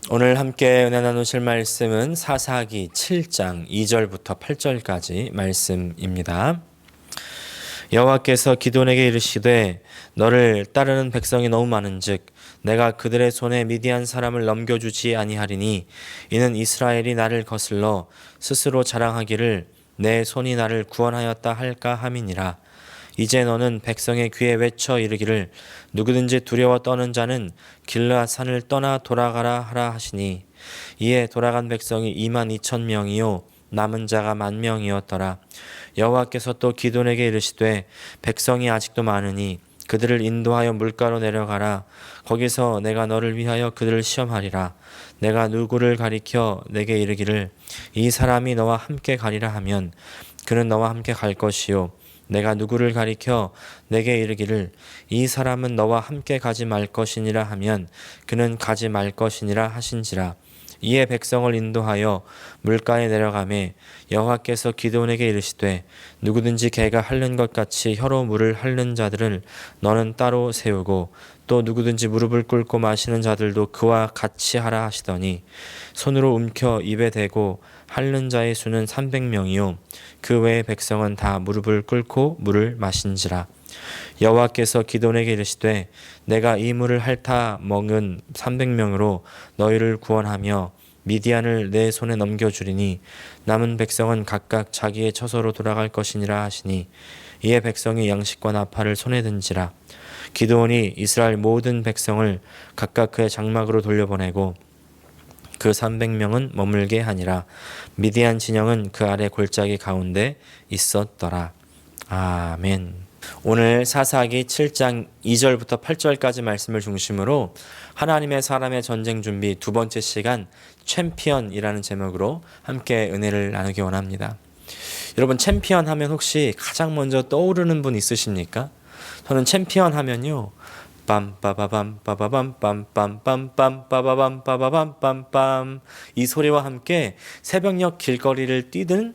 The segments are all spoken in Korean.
오늘 함께 은혜 나누실 말씀은 사사기 7장 2절부터 8절까지 말씀입니다. 여호와께서 기드온에게 이르시되 너를 따르는 백성이 너무 많은즉 내가 그들의 손에 미디안 사람을 넘겨주지 아니하리니 이는 이스라엘이 나를 거슬러 스스로 자랑하기를 내 손이 나를 구원하였다 할까 함이니라. 이제 너는 백성의 귀에 외쳐 이르기를 누구든지 두려워 떠는 자는 길르앗 산을 떠나 돌아가라 하라 하시니 이에 돌아간 백성이 22,000명이요 남은 자가 10,000명이었더라. 여호와께서 또 기드온에게 이르시되 백성이 아직도 많으니 그들을 인도하여 물가로 내려가라. 거기서 내가 너를 위하여 그들을 시험하리라. 내가 누구를 가리켜 내게 이르기를 이 사람이 너와 함께 가리라 하면 그는 너와 함께 갈 것이요 내가 누구를 가리켜 내게 이르기를 이 사람은 너와 함께 가지 말 것이니라 하면 그는 가지 말 것이니라 하신지라. 이에 백성을 인도하여 물가에 내려가매 여호와께서 기드온에게 이르시되 누구든지 개가 핥는 것 같이 혀로 물을 핥는 자들을 너는 따로 세우고 또 누구든지 무릎을 꿇고 마시는 자들도 그와 같이 하라 하시더니 손으로 움켜 입에 대고 핥는 자의 수는 300명이요 그 외의 백성은 다 무릎을 꿇고 물을 마신지라. 여호와께서 기드온에게 이르시되 내가 이 물을 핥아 먹은 300명으로 너희를 구원하며 미디안을 내 손에 넘겨주리니 남은 백성은 각각 자기의 처소로 돌아갈 것이니라 하시니 이에 백성이 양식과 나팔을 손에 든지라. 기드온이 이스라엘 모든 백성을 각각 그의 장막으로 돌려보내고 그 300명은 머물게 하니라. 미디안 진영은 그 아래 골짜기 가운데 있었더라. 아멘. 오늘 사사기 7장 2절부터 8절까지 말씀을 중심으로 하나님의 사람의 전쟁 준비 두 번째 시간 챔피언이라는 제목으로 함께 은혜를 나누기 원합니다. 여러분, 챔피언 하면 혹시 가장 먼저 떠오르는 분 있으십니까? 저는 챔피언 하면요, 빰빠바밤 빠바밤 빰빰빰빰 빠바밤 빠바밤 빰빰 이 소리와 함께 새벽녘 길거리를 뛰는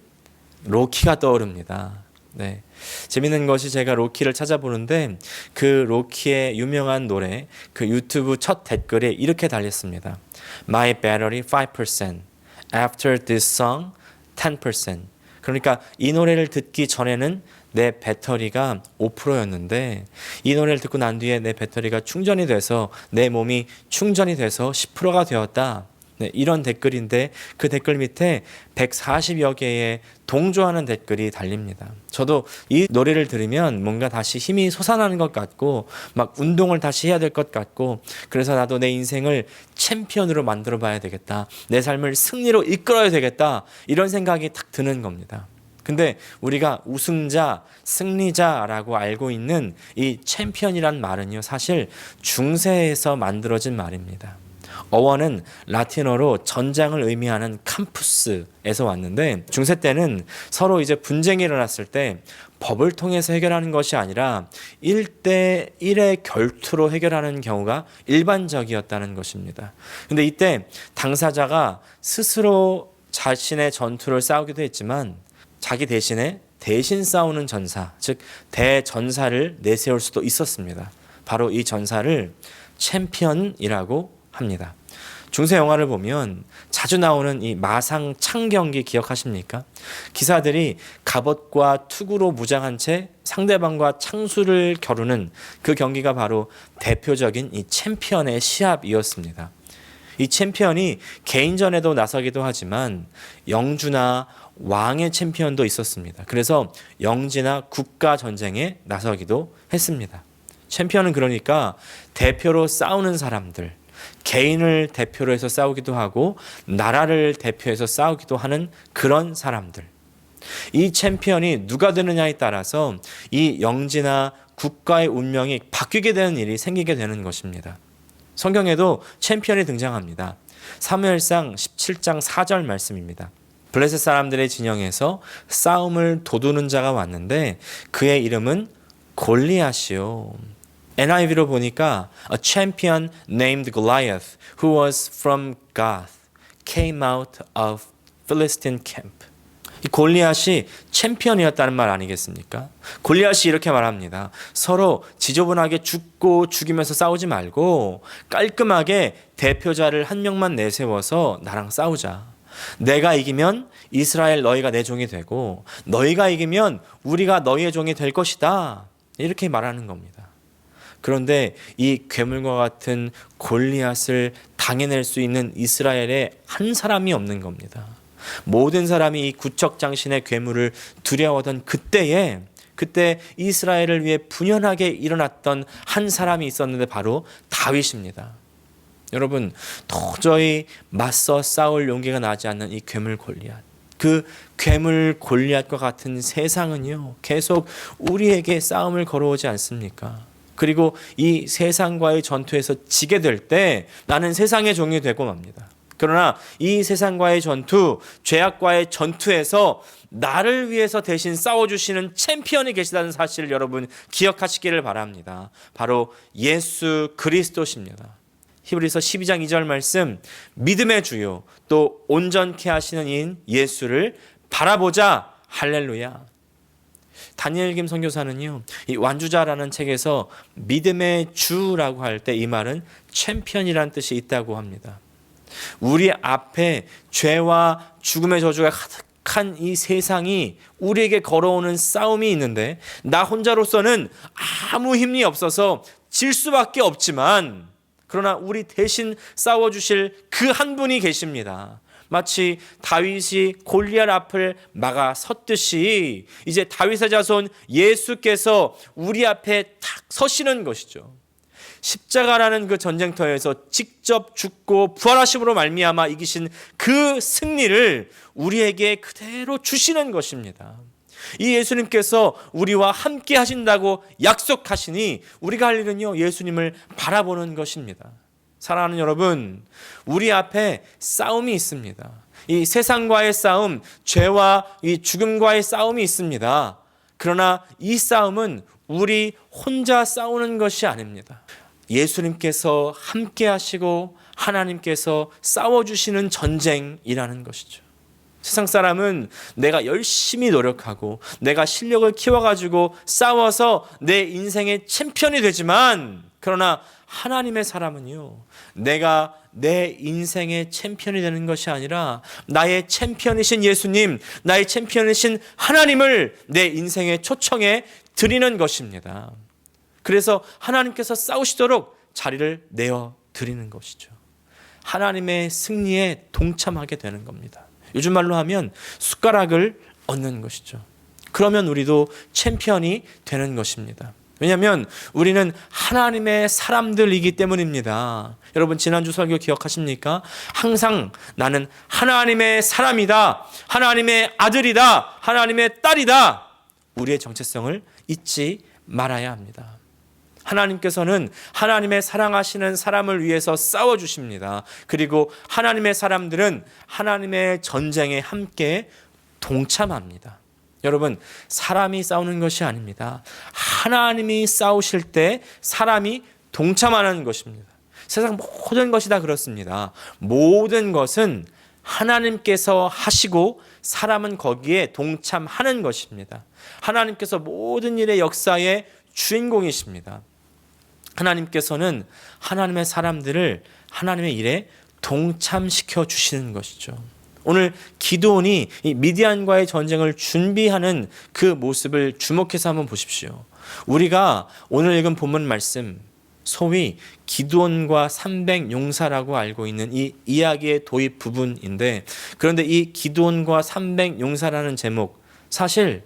로키가 떠오릅니다. 네. 재밌는 것이 제가 로키를 찾아보는데 그 로키의 유명한 노래 그 유튜브 첫 댓글에 이렇게 달렸습니다. My battery 5%. After this song 10%. 그러니까 이 노래를 듣기 전에는 내 배터리가 5%였는데 이 노래를 듣고 난 뒤에 내 배터리가 충전이 돼서 내 몸이 충전이 돼서 10%가 되었다. 네, 이런 댓글인데 그 댓글 밑에 140여 개의 동조하는 댓글이 달립니다. 저도 이 노래를 들으면 뭔가 다시 힘이 솟아나는 것 같고 막 운동을 다시 해야 될 것 같고 그래서 나도 내 인생을 챔피언으로 만들어 봐야 되겠다. 내 삶을 승리로 이끌어야 되겠다. 이런 생각이 딱 드는 겁니다. 근데 우리가 우승자, 승리자라고 알고 있는 이 챔피언이란 말은요, 사실 중세에서 만들어진 말입니다. 어원은 라틴어로 전장을 의미하는 캠푸스에서 왔는데 중세 때는 서로 이제 분쟁이 일어났을 때 법을 통해서 해결하는 것이 아니라 1대1의 결투로 해결하는 경우가 일반적이었다는 것입니다. 근데 이때 당사자가 스스로 자신의 전투를 싸우기도 했지만 자기 대신에 대신 싸우는 전사, 즉 대전사를 내세울 수도 있었습니다. 바로 이 전사를 챔피언이라고 합니다. 중세 영화를 보면 자주 나오는 이 마상 창 경기 기억하십니까? 기사들이 갑옷과 투구로 무장한 채 상대방과 창수를 겨루는 그 경기가 바로 대표적인 이 챔피언의 시합이었습니다. 이 챔피언이 개인전에도 나서기도 하지만 영주나 왕의 챔피언도 있었습니다. 그래서 영지나 국가 전쟁에 나서기도 했습니다. 챔피언은 그러니까 대표로 싸우는 사람들, 개인을 대표로 해서 싸우기도 하고 나라를 대표해서 싸우기도 하는 그런 사람들. 이 챔피언이 누가 되느냐에 따라서 이 영지나 국가의 운명이 바뀌게 되는 일이 생기게 되는 것입니다. 성경에도 챔피언이 등장합니다. 사무엘상 17장 4절 말씀입니다. 블레셋 사람들의 진영에서 싸움을 도두는 자가 왔는데 그의 이름은 골리앗이요. NIV로 보니까 a champion named Goliath who was from Gath came out of Philistine camp. 이 골리앗이 챔피언이었다는 말 아니겠습니까? 골리앗이 이렇게 말합니다. 서로 지저분하게 죽고 죽이면서 싸우지 말고 깔끔하게 대표자를 한 명만 내세워서 나랑 싸우자. 내가 이기면 이스라엘 너희가 내 종이 되고 너희가 이기면 우리가 너희의 종이 될 것이다. 이렇게 말하는 겁니다. 그런데 이 괴물과 같은 골리앗을 당해낼 수 있는 이스라엘에 한 사람이 없는 겁니다. 모든 사람이 이 구척장신의 괴물을 두려워하던 그때 이스라엘을 위해 분연하게 일어났던 한 사람이 있었는데 바로 다윗입니다. 여러분, 도저히 맞서 싸울 용기가 나지 않는 이 괴물 골리앗, 그 괴물 골리앗과 같은 세상은요 계속 우리에게 싸움을 걸어오지 않습니까? 그리고 이 세상과의 전투에서 지게 될 때 나는 세상의 종이 되고 맙니다. 그러나 이 세상과의 전투, 죄악과의 전투에서 나를 위해서 대신 싸워주시는 챔피언이 계시다는 사실을 여러분 기억하시기를 바랍니다. 바로 예수 그리스도십니다. 히브리서 12장 2절 말씀, 믿음의 주요 또 온전케 하시는 이인 예수를 바라보자. 할렐루야. 다니엘 김 선교사는요, 이 완주자라는 책에서 믿음의 주라고 할 때 이 말은 챔피언이라는 뜻이 있다고 합니다. 우리 앞에 죄와 죽음의 저주가 가득한 이 세상이 우리에게 걸어오는 싸움이 있는데 나 혼자로서는 아무 힘이 없어서 질 수밖에 없지만 그러나 우리 대신 싸워주실 그 한 분이 계십니다. 마치 다윗이 골리앗 앞을 막아 섰듯이 이제 다윗의 자손 예수께서 우리 앞에 탁 서시는 것이죠. 십자가라는 그 전쟁터에서 직접 죽고 부활하심으로 말미암아 이기신 그 승리를 우리에게 그대로 주시는 것입니다. 이 예수님께서 우리와 함께 하신다고 약속하시니 우리가 할 일은요 예수님을 바라보는 것입니다. 사랑하는 여러분, 우리 앞에 싸움이 있습니다. 이 세상과의 싸움, 죄와 이 죽음과의 싸움이 있습니다. 그러나 이 싸움은 우리 혼자 싸우는 것이 아닙니다. 예수님께서 함께 하시고 하나님께서 싸워주시는 전쟁이라는 것이죠. 세상 사람은 내가 열심히 노력하고 내가 실력을 키워가지고 싸워서 내 인생의 챔피언이 되지만 그러나 하나님의 사람은요, 내가 내 인생의 챔피언이 되는 것이 아니라 나의 챔피언이신 예수님, 나의 챔피언이신 하나님을 내 인생의 초청에 드리는 것입니다. 그래서 하나님께서 싸우시도록 자리를 내어 드리는 것이죠. 하나님의 승리에 동참하게 되는 겁니다. 요즘 말로 하면 숟가락을 얻는 것이죠. 그러면 우리도 챔피언이 되는 것입니다. 왜냐하면 우리는 하나님의 사람들이기 때문입니다. 여러분 지난주 설교 기억하십니까? 항상 나는 하나님의 사람이다, 하나님의 아들이다, 하나님의 딸이다. 우리의 정체성을 잊지 말아야 합니다. 하나님께서는 하나님의 사랑하시는 사람을 위해서 싸워주십니다. 그리고 하나님의 사람들은 하나님의 전쟁에 함께 동참합니다. 여러분, 사람이 싸우는 것이 아닙니다. 하나님이 싸우실 때 사람이 동참하는 것입니다. 세상 모든 것이 다 그렇습니다. 모든 것은 하나님께서 하시고 사람은 거기에 동참하는 것입니다. 하나님께서 모든 일의 역사의 주인공이십니다. 하나님께서는 하나님의 사람들을 하나님의 일에 동참시켜 주시는 것이죠. 오늘 기드온이 이 미디안과의 전쟁을 준비하는 그 모습을 주목해서 한번 보십시오. 우리가 오늘 읽은 본문 말씀, 소위 기드온과 300용사라고 알고 있는 이 이야기의 도입 부분인데, 그런데 이 기드온과 300용사라는 제목, 사실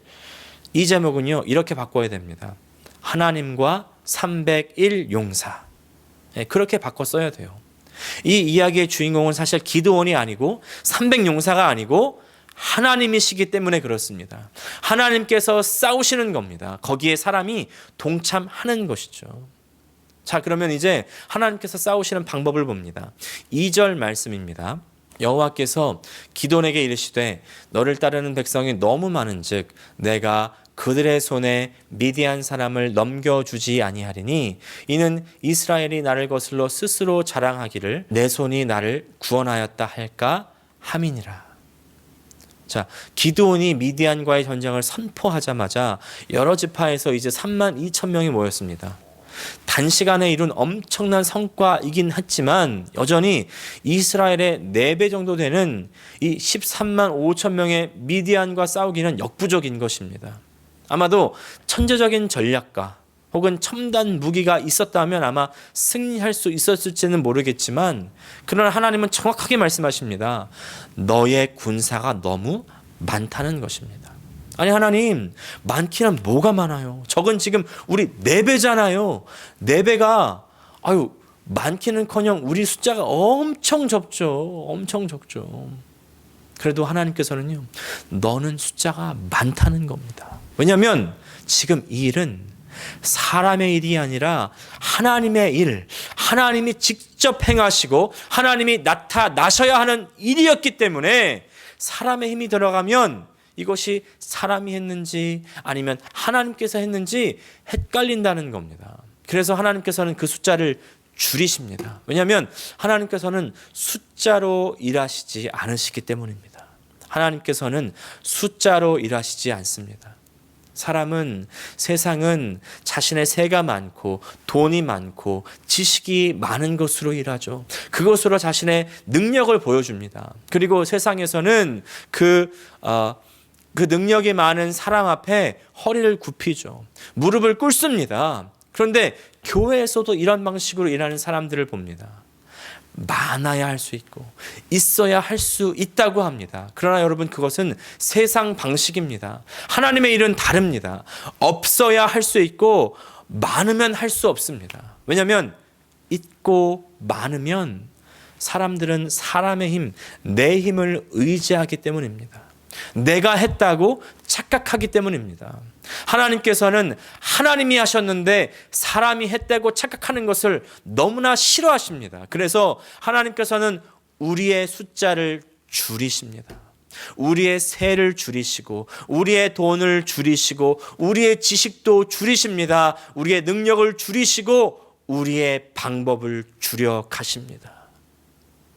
이 제목은요 이렇게 바꿔야 됩니다. 하나님과 301용사, 그렇게 바꿔 써야 돼요. 이 이야기의 주인공은 사실 기드온이 아니고 300용사가 아니고 하나님이시기 때문에 그렇습니다. 하나님께서 싸우시는 겁니다. 거기에 사람이 동참하는 것이죠. 자, 그러면 이제 하나님께서 싸우시는 방법을 봅니다. 2절 말씀입니다. 여호와께서 기드온에게 이르시되 너를 따르는 백성이 너무 많은즉 내가 그들의 손에 미디안 사람을 넘겨주지 아니하리니 이는 이스라엘이 나를 거슬러 스스로 자랑하기를 내 손이 나를 구원하였다 할까 함이니라. 자, 기드온이 미디안과의 전쟁을 선포하자마자 여러 지파에서 이제 3만 2천 명이 모였습니다. 단시간에 이룬 엄청난 성과이긴 했지만 여전히 이스라엘의 4배 정도 되는 이 13만 5천 명의 미디안과 싸우기는 역부족인 것입니다. 아마도 천재적인 전략가 혹은 첨단 무기가 있었다면 아마 승리할 수 있었을지는 모르겠지만, 그러나 하나님은 정확하게 말씀하십니다. 너의 군사가 너무 많다는 것입니다. 아니, 하나님, 많기는 뭐가 많아요? 적은 지금 우리 4배잖아요. 4배가 많기는커녕 우리 숫자가 엄청 적죠. 엄청 적죠. 그래도 하나님께서는요, 너는 숫자가 많다는 겁니다. 왜냐하면 지금 이 일은 사람의 일이 아니라 하나님의 일, 하나님이 직접 행하시고 하나님이 나타나셔야 하는 일이었기 때문에 사람의 힘이 들어가면 이것이 사람이 했는지 아니면 하나님께서 했는지 헷갈린다는 겁니다. 그래서 하나님께서는 그 숫자를 줄이십니다. 왜냐하면 하나님께서는 숫자로 일하시지 않으시기 때문입니다. 하나님께서는 숫자로 일하시지 않습니다. 세상은 자신의 세가 많고 돈이 많고 지식이 많은 것으로 일하죠. 그것으로 자신의 능력을 보여줍니다. 그리고 세상에서는 그 능력이 많은 사람 앞에 허리를 굽히죠. 무릎을 꿇습니다. 그런데 교회에서도 이런 방식으로 일하는 사람들을 봅니다. 많아야 할 수 있고 있어야 할 수 있다고 합니다. 그러나 여러분, 그것은 세상 방식입니다. 하나님의 일은 다릅니다. 없어야 할 수 있고 많으면 할 수 없습니다. 왜냐하면 있고 많으면 사람들은 사람의 힘, 내 힘을 의지하기 때문입니다. 내가 했다고 착각하기 때문입니다. 하나님께서는 하나님이 하셨는데 사람이 했다고 착각하는 것을 너무나 싫어하십니다. 그래서 하나님께서는 우리의 숫자를 줄이십니다. 우리의 세를 줄이시고 우리의 돈을 줄이시고 우리의 지식도 줄이십니다. 우리의 능력을 줄이시고 우리의 방법을 줄여 가십니다.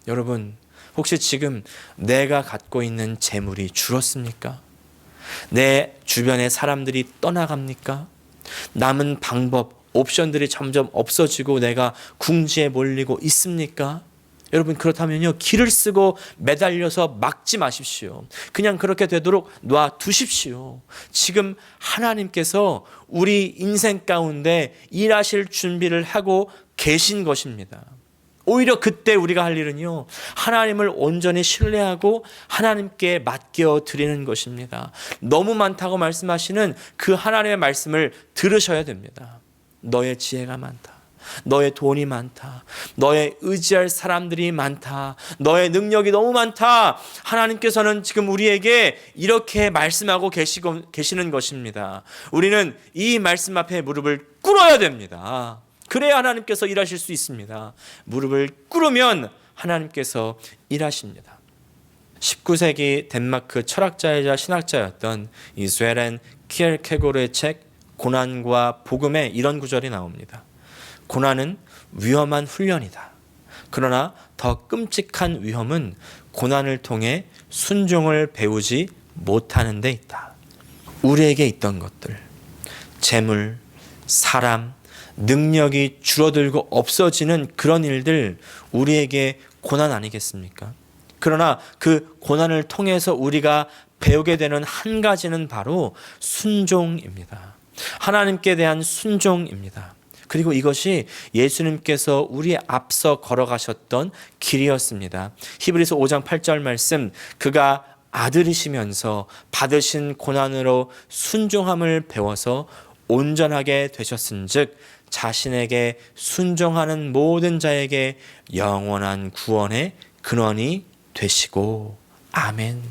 여러분, 혹시 지금 내가 갖고 있는 재물이 줄었습니까? 내 주변의 사람들이 떠나갑니까? 남은 방법, 옵션들이 점점 없어지고 내가 궁지에 몰리고 있습니까? 여러분, 그렇다면요, 길을 쓰고 매달려서 막지 마십시오. 그냥 그렇게 되도록 놔두십시오. 지금 하나님께서 우리 인생 가운데 일하실 준비를 하고 계신 것입니다. 오히려 그때 우리가 할 일은요, 하나님을 온전히 신뢰하고 하나님께 맡겨 드리는 것입니다. 너무 많다고 말씀하시는 그 하나님의 말씀을 들으셔야 됩니다. 너의 지혜가 많다. 너의 돈이 많다. 너의 의지할 사람들이 많다. 너의 능력이 너무 많다. 하나님께서는 지금 우리에게 이렇게 말씀하고 계시는 것입니다. 우리는 이 말씀 앞에 무릎을 꿇어야 됩니다. 그래야 하나님께서 일하실 수 있습니다. 무릎을 꿇으면 하나님께서 일하십니다. 19세기 덴마크 철학자이자 신학자였던 이 쇠렌 키엘케고르의 책 고난과 복음에 이런 구절이 나옵니다. 고난은 위험한 훈련이다. 그러나 더 끔찍한 위험은 고난을 통해 순종을 배우지 못하는 데 있다. 우리에게 있던 것들, 재물, 사람, 능력이 줄어들고 없어지는 그런 일들, 우리에게 고난 아니겠습니까? 그러나 그 고난을 통해서 우리가 배우게 되는 한 가지는 바로 순종입니다. 하나님께 대한 순종입니다. 그리고 이것이 예수님께서 우리 앞서 걸어가셨던 길이었습니다. 히브리서 5장 8절 말씀, 그가 아들이시면서 받으신 고난으로 순종함을 배워서 온전하게 되셨은즉 자신에게 순종하는 모든 자에게 영원한 구원의 근원이 되시고. 아멘.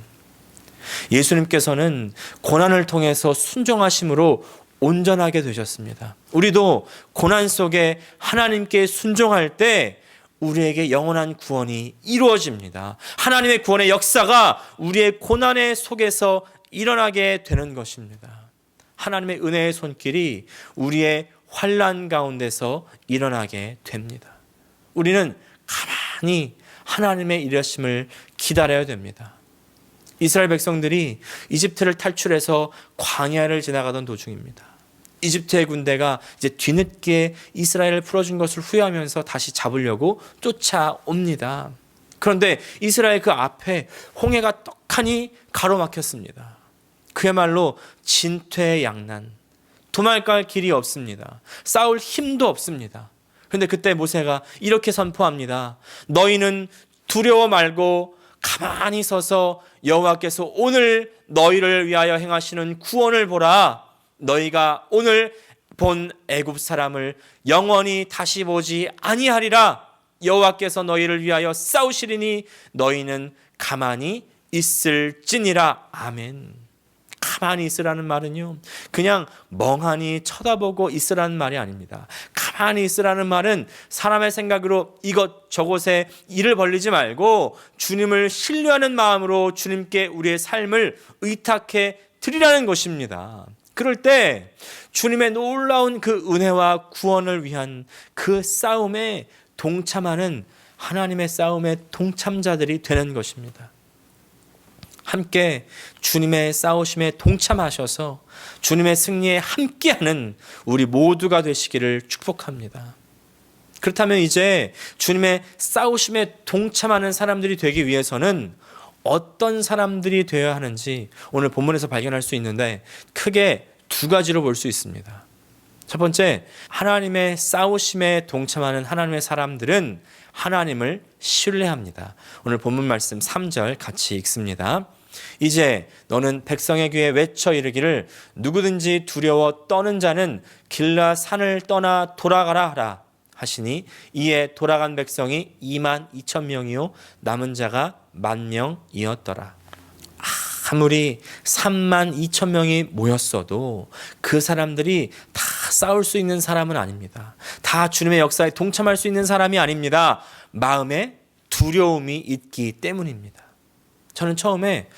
예수님께서는 고난을 통해서 순종하심으로 온전하게 되셨습니다. 우리도 고난 속에 하나님께 순종할 때 우리에게 영원한 구원이 이루어집니다. 하나님의 구원의 역사가 우리의 고난의 속에서 일어나게 되는 것입니다. 하나님의 은혜의 손길이 우리의 환난 가운데서 일어나게 됩니다. 우리는 가만히 하나님의 일하심을 기다려야 됩니다. 이스라엘 백성들이 이집트를 탈출해서 광야를 지나가던 도중입니다. 이집트의 군대가 이제 뒤늦게 이스라엘을 풀어준 것을 후회하면서 다시 잡으려고 쫓아옵니다. 그런데 이스라엘 그 앞에 홍해가 떡하니 가로막혔습니다. 그야말로 진퇴양난, 도망갈 길이 없습니다. 싸울 힘도 없습니다. 그런데 그때 모세가 이렇게 선포합니다. 너희는 두려워 말고 가만히 서서 여호와께서 오늘 너희를 위하여 행하시는 구원을 보라. 너희가 오늘 본 애굽 사람을 영원히 다시 보지 아니하리라. 여호와께서 너희를 위하여 싸우시리니 너희는 가만히 있을지니라. 아멘. 가만히 있으라는 말은요, 그냥 멍하니 쳐다보고 있으라는 말이 아닙니다. 가만히 있으라는 말은 사람의 생각으로 이것저것에 일을 벌리지 말고 주님을 신뢰하는 마음으로 주님께 우리의 삶을 의탁해 드리라는 것입니다. 그럴 때 주님의 놀라운 그 은혜와 구원을 위한 그 싸움에 동참하는 하나님의 싸움의 동참자들이 되는 것입니다. 함께 주님의 싸우심에 동참하셔서 주님의 승리에 함께하는 우리 모두가 되시기를 축복합니다. 그렇다면 이제 주님의 싸우심에 동참하는 사람들이 되기 위해서는 어떤 사람들이 되어야 하는지 오늘 본문에서 발견할 수 있는데 크게 두 가지로 볼 수 있습니다. 첫 번째, 하나님의 싸우심에 동참하는 하나님의 사람들은 하나님을 신뢰합니다. 오늘 본문 말씀 3절 같이 읽습니다. 이제 너는 백성의 귀에 외쳐 이르기를 누구든지 두려워 떠는 자는 길라 산을 떠나 돌아가라 하라 하시니 이에 돌아간 백성이 22,000명이요 남은 자가 10,000명이었더라. 아무리 32,000명이 모였어도 그 사람들이 다 싸울 수 있는 사람은 아닙니다. 다 주님의 역사에 동참할 수 있는 사람이 아닙니다. 마음에 두려움이 있기 때문입니다. 저는 처음에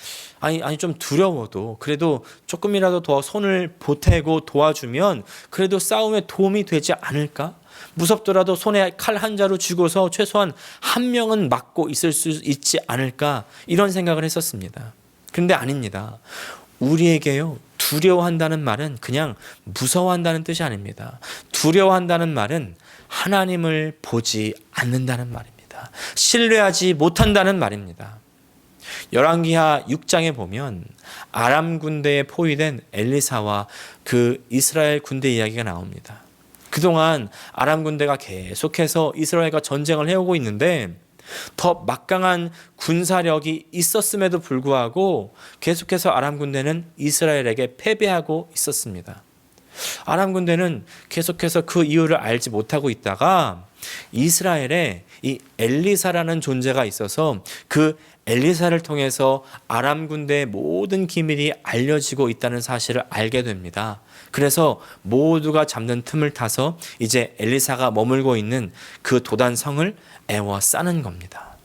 아니 좀 두려워도 그래도 조금이라도 더 손을 보태고 도와주면 그래도 싸움에 도움이 되지 않을까? 무섭더라도 손에 칼 한 자루 쥐고서 최소한 한 명은 막고 있을 수 있지 않을까? 이런 생각을 했었습니다. 그런데 아닙니다. 우리에게요, 두려워한다는 말은 그냥 무서워한다는 뜻이 아닙니다. 두려워한다는 말은 하나님을 보지 않는다는 말입니다. 신뢰하지 못한다는 말입니다. 열왕기하 6장에 보면 아람 군대에 포위된 엘리사와 그 이스라엘 군대 이야기가 나옵니다. 그동안 아람 군대가 계속해서 이스라엘과 전쟁을 해오고 있는데 더 막강한 군사력이 있었음에도 불구하고 계속해서 아람 군대는 이스라엘에게 패배하고 있었습니다. 아람 군대는 계속해서 그 이유를 알지 못하고 있다가 이스라엘에 이 엘리사라는 존재가 있어서 그 엘리사를 통해서 아람 군대의 모든 기밀이 알려지고 있다는 사실을 알게 됩니다. 그래서 모두가 잡는 틈을 타서 이제 엘리사가 머물고 있는 그 도단성을 에워싸는 겁니다.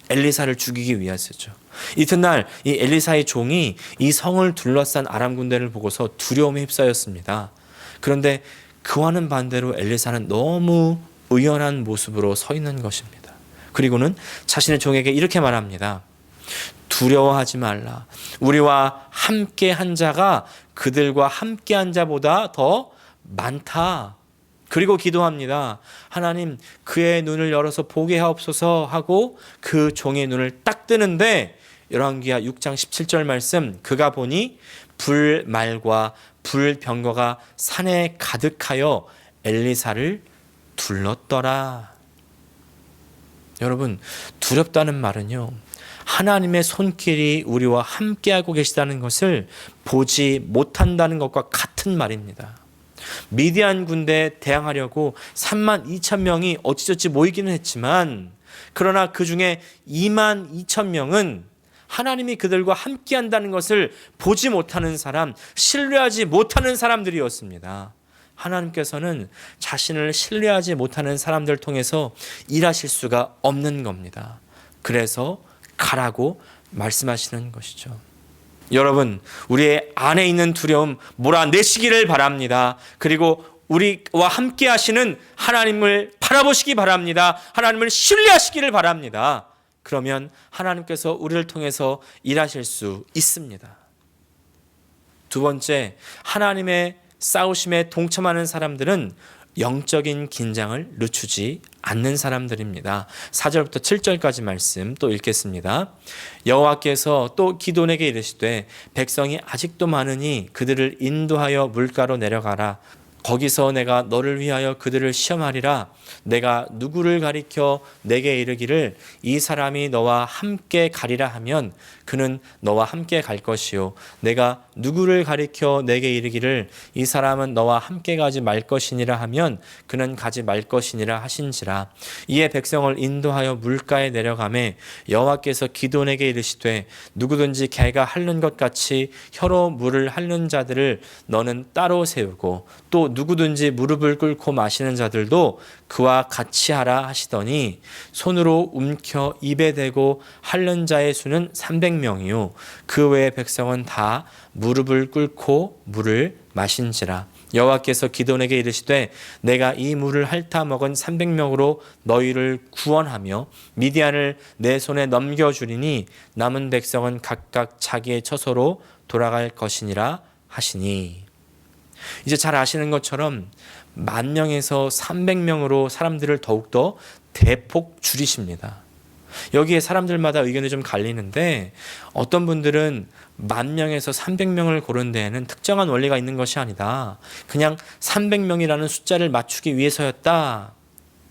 엘리사를 죽이기 위해서죠. 이튿날 이 엘리사의 종이 이 성을 둘러싼 아람 군대를 보고서 두려움에 휩싸였습니다. 그런데 그와는 반대로 엘리사는 너무 의연한 모습으로 서 있는 것입니다. 그리고는 자신의 종에게 이렇게 말합니다. 두려워하지 말라. 우리와 함께 한 자가 그들과 함께 한 자보다 더 많다. 그리고 기도합니다. 하나님, 그의 눈을 열어서 보게 하옵소서 하고 그 종의 눈을 딱 뜨는데 열왕기하 6장 17절 말씀, 그가 보니 불말과 불병거가 산에 가득하여 엘리사를 둘렀더라. 여러분, 두렵다는 말은요, 하나님의 손길이 우리와 함께하고 계시다는 것을 보지 못한다는 것과 같은 말입니다. 미디안 군대에 대항하려고 32,000명이 어찌저찌 모이기는 했지만 그러나 그 중에 22,000명은 하나님이 그들과 함께한다는 것을 보지 못하는 사람, 신뢰하지 못하는 사람들이었습니다. 하나님께서는 자신을 신뢰하지 못하는 사람들 통해서 일하실 수가 없는 겁니다. 그래서 가라고 말씀하시는 것이죠. 여러분, 우리의 안에 있는 두려움 몰아내시기를 바랍니다. 그리고 우리와 함께 하시는 하나님을 바라보시기 바랍니다. 하나님을 신뢰하시기를 바랍니다. 그러면 하나님께서 우리를 통해서 일하실 수 있습니다. 두 번째, 하나님의 싸우심에 동참하는 사람들은 영적인 긴장을 늦추지 않는 사람들입니다. 4절부터 7절까지 말씀 또 읽겠습니다. 여호와께서 또 기드온에게 이르시되 백성이 아직도 많으니 그들을 인도하여 물가로 내려가라. 거기서 내가 너를 위하여 그들을 시험하리라. 내가 누구를 가리켜 내게 이르기를 이 사람이 너와 함께 가리라 하면 그는 너와 함께 갈 것이요 내가 누구를 가리켜 내게 이르기를 이 사람은 너와 함께 가지 말 것이니라 하면 그는 가지 말 것이니라 하신지라. 이에 백성을 인도하여 물가에 내려가매 여호와께서 기드온에게 이르시되 누구든지 개가 핥는 것 같이 혀로 물을 핥는 자들을 너는 따로 세우고 또 누구든지 무릎을 꿇고 마시는 자들도 그와 같이 하라 하시더니 손으로 움켜 입에 대고 핥는 자의 수는 300명이요 그 외의 백성은 다 무릎을 꿇고 물을 마신지라. 여호와께서 기드온에게 이르시되 내가 이 물을 핥아 먹은 300명으로 너희를 구원하며 미디안을 내 손에 넘겨주리니 남은 백성은 각각 자기의 처소로 돌아갈 것이니라 하시니. 이제 잘 아시는 것처럼 10,000명에서 300명으로 사람들을 더욱더 대폭 줄이십니다. 여기에 사람들마다 의견이 좀 갈리는데 어떤 분들은 10,000명에서 300명을 고른 데에는 특정한 원리가 있는 것이 아니다. 그냥 300명이라는 숫자를 맞추기 위해서였다.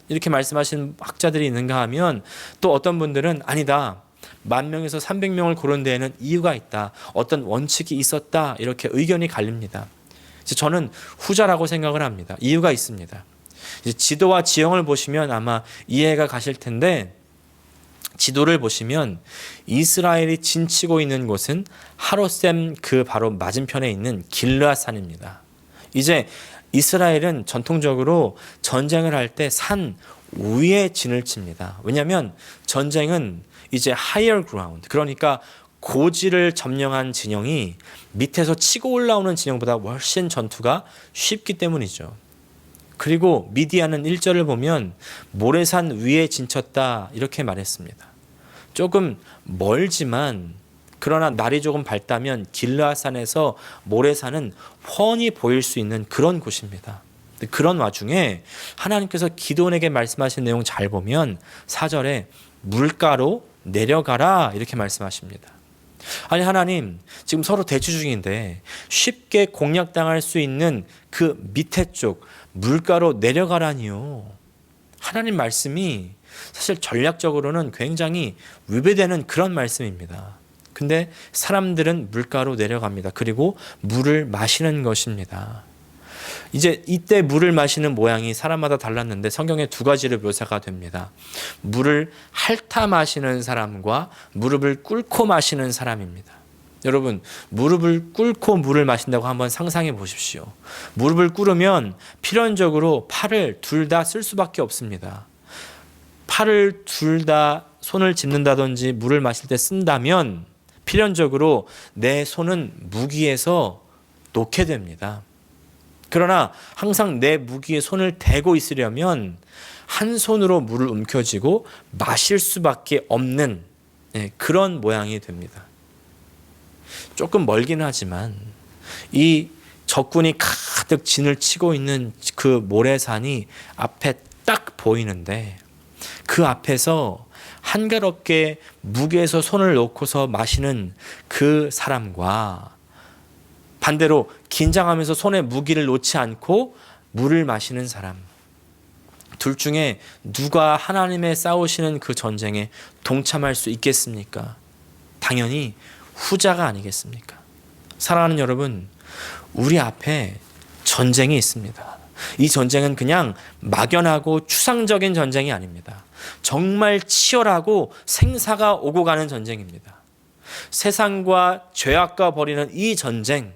이렇게 말씀하시는 학자들이 있는가 하면 또 어떤 분들은 아니다. 10,000명에서 300명을 고른 데에는 이유가 있다. 어떤 원칙이 있었다. 이렇게 의견이 갈립니다. 저는 후자라고 생각을 합니다. 이유가 있습니다. 이제 지도와 지형을 보시면 아마 이해가 가실 텐데 지도를 보시면 이스라엘이 진치고 있는 곳은 하롯셈 그 바로 맞은편에 있는 길르앗산입니다. 이제 이스라엘은 전통적으로 전쟁을 할 때 산 위에 진을 칩니다. 왜냐하면 전쟁은 이제 higher ground, 그러니까 고지를 점령한 진영이 밑에서 치고 올라오는 진영보다 훨씬 전투가 쉽기 때문이죠. 그리고 미디안은 1절을 보면 모래산 위에 진쳤다 이렇게 말했습니다. 조금 멀지만 그러나 날이 조금 밝다면 길르앗산에서 모래산은 훤히 보일 수 있는 그런 곳입니다. 그런 와중에 하나님께서 기드온에게 말씀하신 내용 잘 보면 4절에 물가로 내려가라 이렇게 말씀하십니다. 아니 하나님 지금 서로 대치 중인데 쉽게 공략당할 수 있는 그 밑에 쪽 물가로 내려가라니요. 하나님 말씀이 사실 전략적으로는 굉장히 위배되는 그런 말씀입니다. 근데 사람들은 물가로 내려갑니다. 그리고 물을 마시는 것입니다. 이제 이때 물을 마시는 모양이 사람마다 달랐는데 성경에 두 가지로 묘사가 됩니다. 물을 핥아 마시는 사람과 무릎을 꿇고 마시는 사람입니다. 여러분, 무릎을 꿇고 물을 마신다고 한번 상상해 보십시오. 무릎을 꿇으면 필연적으로 팔을 둘 다 쓸 수밖에 없습니다. 팔을 둘 다 손을 짚는다든지 물을 마실 때 쓴다면 필연적으로 내 손은 무기에서 놓게 됩니다. 그러나 항상 내 무기에 손을 대고 있으려면 한 손으로 물을 움켜쥐고 마실 수밖에 없는 그런 모양이 됩니다. 조금 멀긴 하지만 이 적군이 가득 진을 치고 있는 그 모래산이 앞에 딱 보이는데 그 앞에서 한가롭게 무게에서 손을 놓고서 마시는 그 사람과 반대로 긴장하면서 손에 무기를 놓지 않고 물을 마시는 사람, 둘 중에 누가 하나님의 싸우시는 그 전쟁에 동참할 수 있겠습니까? 당연히 후자가 아니겠습니까? 사랑하는 여러분, 우리 앞에 전쟁이 있습니다. 이 전쟁은 그냥 막연하고 추상적인 전쟁이 아닙니다. 정말 치열하고 생사가 오고 가는 전쟁입니다. 세상과 죄악과 벌이는 이 전쟁,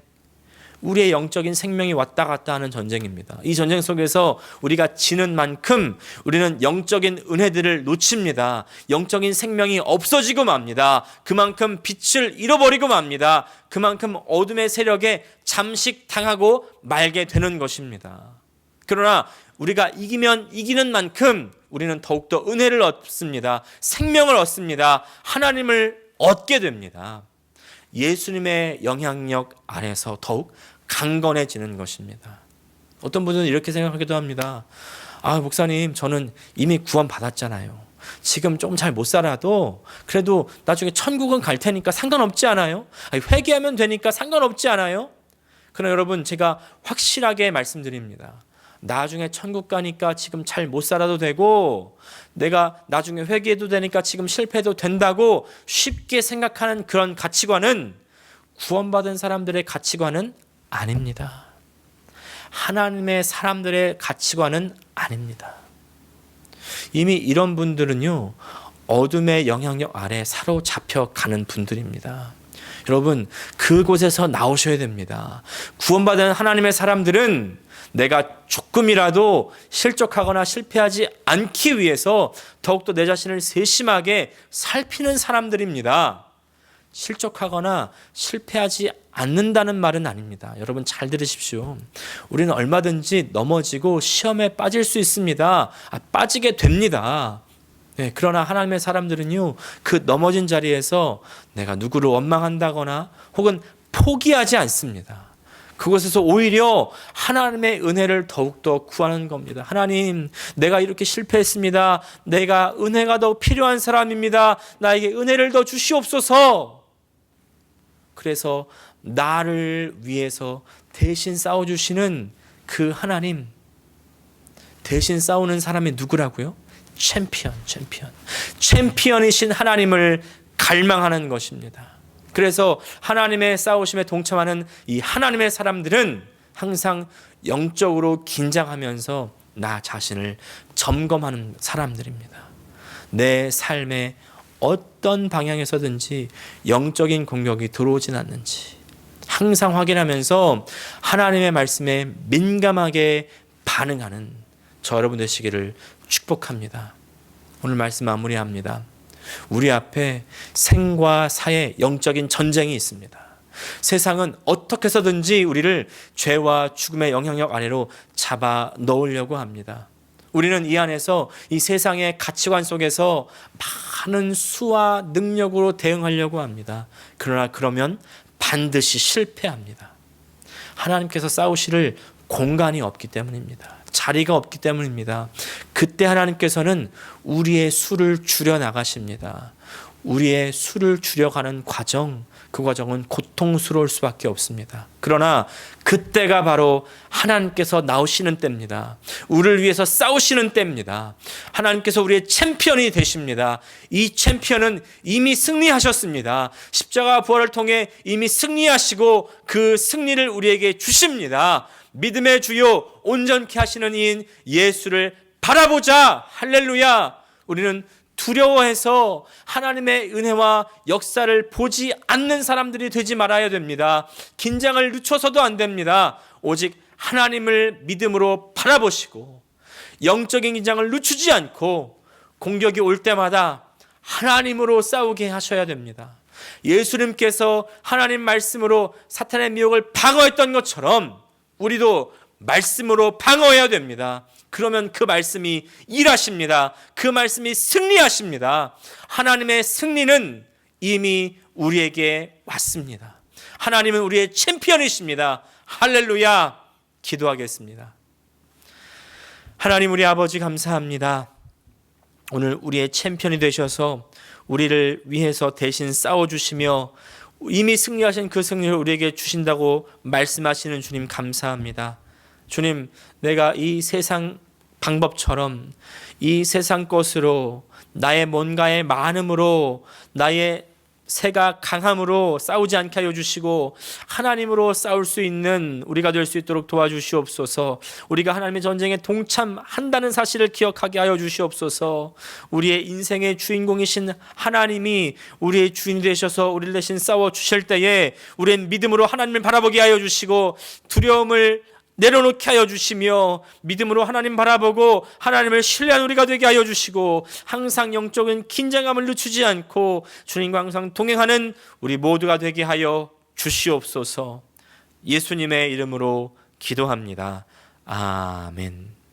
우리의 영적인 생명이 왔다 갔다 하는 전쟁입니다. 이 전쟁 속에서 우리가 지는 만큼 우리는 영적인 은혜들을 놓칩니다. 영적인 생명이 없어지고 맙니다. 그만큼 빛을 잃어버리고 맙니다. 그만큼 어둠의 세력에 잠식당하고 말게 되는 것입니다. 그러나 우리가 이기면 이기는 만큼 우리는 더욱더 은혜를 얻습니다. 생명을 얻습니다. 하나님을 얻게 됩니다. 예수님의 영향력 안에서 더욱 강건해지는 것입니다. 어떤 분들은 이렇게 생각하기도 합니다. 목사님, 저는 이미 구원 받았잖아요. 지금 좀 잘 못 살아도 그래도 나중에 천국은 갈 테니까 상관없지 않아요? 회개하면 되니까 상관없지 않아요? 그러나 여러분, 제가 확실하게 말씀드립니다. 나중에 천국 가니까 지금 잘 못 살아도 되고 내가 나중에 회개해도 되니까 지금 실패해도 된다고 쉽게 생각하는 그런 가치관은 구원받은 사람들의 가치관은 아닙니다. 하나님의 사람들의 가치관은 아닙니다. 이미 이런 분들은요, 어둠의 영향력 아래 사로잡혀 가는 분들입니다. 여러분, 그곳에서 나오셔야 됩니다. 구원받은 하나님의 사람들은 내가 조금이라도 실족하거나 실패하지 않기 위해서 더욱더 내 자신을 세심하게 살피는 사람들입니다. 실족하거나 실패하지 않는다는 말은 아닙니다. 여러분 잘 들으십시오. 우리는 얼마든지 넘어지고 시험에 빠질 수 있습니다. 빠지게 됩니다. 그러나 하나님의 사람들은요, 그 넘어진 자리에서 내가 누구를 원망한다거나 혹은 포기하지 않습니다. 그곳에서 오히려 하나님의 은혜를 더욱더 구하는 겁니다. 하나님, 내가 이렇게 실패했습니다. 내가 은혜가 더 필요한 사람입니다. 나에게 은혜를 더 주시옵소서. 그래서 나를 위해서 대신 싸워주시는 그 하나님, 대신 싸우는 사람이 누구라고요? 챔피언이신 하나님을 갈망하는 것입니다. 그래서 하나님의 싸우심에 동참하는 이 하나님의 사람들은 항상 영적으로 긴장하면서 나 자신을 점검하는 사람들입니다. 내 삶에 어떤 방향에서든지 영적인 공격이 들어오진 않는지 항상 확인하면서 하나님의 말씀에 민감하게 반응하는 저 여러분 되시기를 축복합니다. 오늘 말씀 마무리합니다. 우리 앞에 생과 사의 영적인 전쟁이 있습니다. 세상은 어떻게 해서든지 우리를 죄와 죽음의 영향력 아래로 잡아 넣으려고 합니다. 우리는 이 안에서 이 세상의 가치관 속에서 많은 수와 능력으로 대응하려고 합니다. 그러나 그러면 반드시 실패합니다. 하나님께서 싸우실 공간이 없기 때문입니다. 자리가 없기 때문입니다. 그때 하나님께서는 우리의 수를 줄여 나가십니다. 우리의 수를 줄여가는 과정, 그 과정은 고통스러울 수밖에 없습니다. 그러나 그때가 바로 하나님께서 나오시는 때입니다. 우리를 위해서 싸우시는 때입니다. 하나님께서 우리의 챔피언이 되십니다. 이 챔피언은 이미 승리하셨습니다. 십자가 부활을 통해 이미 승리하시고 그 승리를 우리에게 주십니다. 믿음의 주요 온전케 하시는 이인 예수를 바라보자. 할렐루야. 우리는 두려워해서 하나님의 은혜와 역사를 보지 않는 사람들이 되지 말아야 됩니다. 긴장을 늦춰서도 안 됩니다. 오직 하나님을 믿음으로 바라보시고 영적인 긴장을 늦추지 않고 공격이 올 때마다 하나님으로 싸우게 하셔야 됩니다. 예수님께서 하나님 말씀으로 사탄의 미혹을 방어했던 것처럼 우리도 말씀으로 방어해야 됩니다. 그러면 그 말씀이 일하십니다. 그 말씀이 승리하십니다. 하나님의 승리는 이미 우리에게 왔습니다. 하나님은 우리의 챔피언이십니다. 할렐루야. 기도하겠습니다. 하나님 우리 아버지 감사합니다. 오늘 우리의 챔피언이 되셔서 우리를 위해서 대신 싸워주시며 이미 승리하신 그 승리를 우리에게 주신다고 말씀하시는 주님 감사합니다. 주님, 내가 이 세상 방법처럼 이 세상 것으로 나의 뭔가의 많음으로 나의 새가 강함으로 싸우지 않게 하여 주시고 하나님으로 싸울 수 있는 우리가 될 수 있도록 도와주시옵소서. 우리가 하나님의 전쟁에 동참한다는 사실을 기억하게 하여 주시옵소서. 우리의 인생의 주인공이신 하나님이 우리의 주인이 되셔서 우리를 대신 싸워 주실 때에 우리는 믿음으로 하나님을 바라보게 하여 주시고 두려움을 내려놓게 하여 주시며 믿음으로 하나님 바라보고 하나님을 신뢰하는 우리가 되게 하여 주시고 항상 영적인 긴장감을 늦추지 않고 주님과 항상 동행하는 우리 모두가 되게 하여 주시옵소서. 예수님의 이름으로 기도합니다. 아멘.